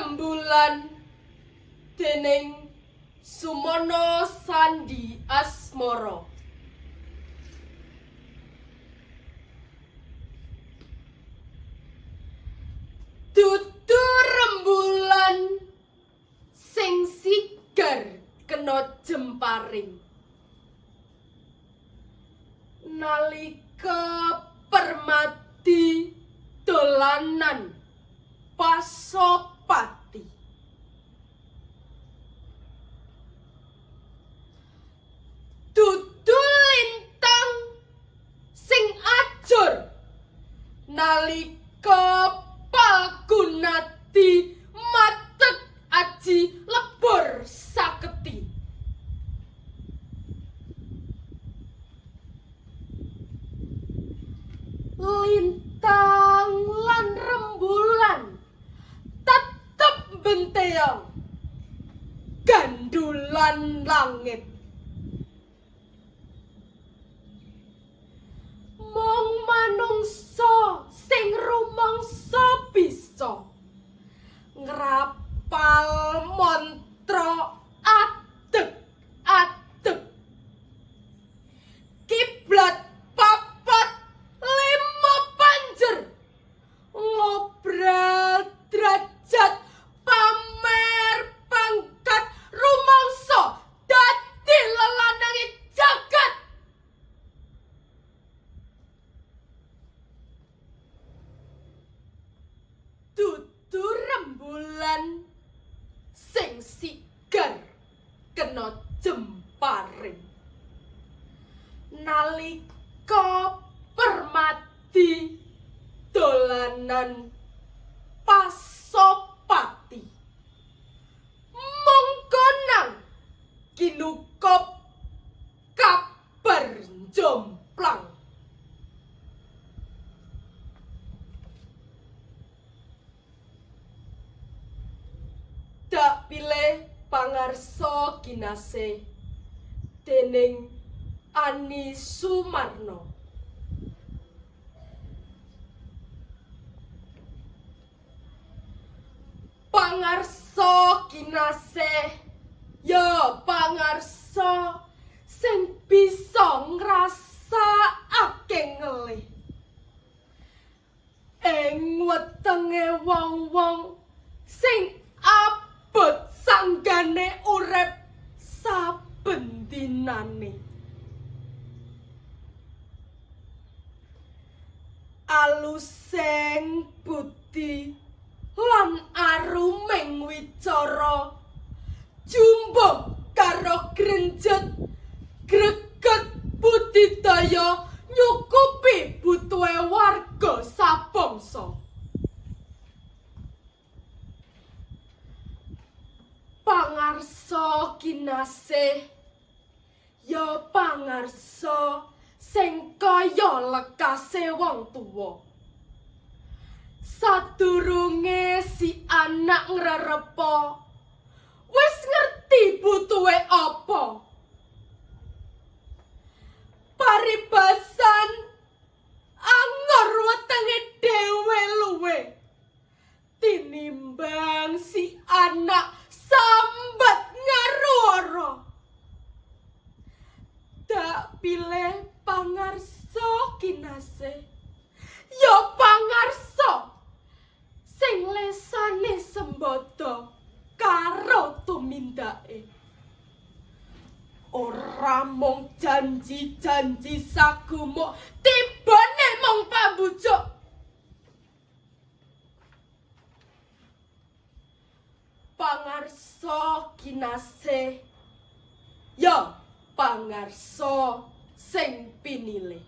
Rembulan dening Sumono Sandi Asmoro. Dudu rembulan sing sigar kena jemparing. Nalika Permati dolanan Pasopati. Dudu lintang sing ajur nalika Palgunati matek aji lebur saketi. Lintang lan rembulan tetep benteong gandulan langit. Mong manungsa sing rumangsa bisa ngrapal mantra adeg-adeg. Kiblat papat lima panjer ngobrol derajat pamer pangkat rumangsa dadi lelanange jagat. Dudu rembulan sing sigar kena jemparing. Nalika Permati dolanan Pasopati. Mongko nang kinukop kabar jomplang. Dak pilih pangarsa kinase dening Ani Sumarno. Pangarsa kinase ya pangarsa sing bisa ngrasakake ngelih ing wetenge wong-wong sing abot sanggane urip saben dinane. Alusing budi lan aruming wicara jumbuh karo grenjet greget budidaya nyukupi butuhe warga sabangsa. Pangarsa kinasih ya pangarsa sing kaya lekase wong tuwa. Sadurunge si anak ngrerepa wis ngerti butuhe apa. Paribasan angor wetenge dhewe luwe tinimbang si anak sambat ngaruara. Dak pilih pangarsa kinasih ya pangarsa sing lesane sembada karo tumindake. Ora mung janji-janji sagumo tibane mung pambujuk. Pangarsa kinasih ya pangarsa sing pinilih.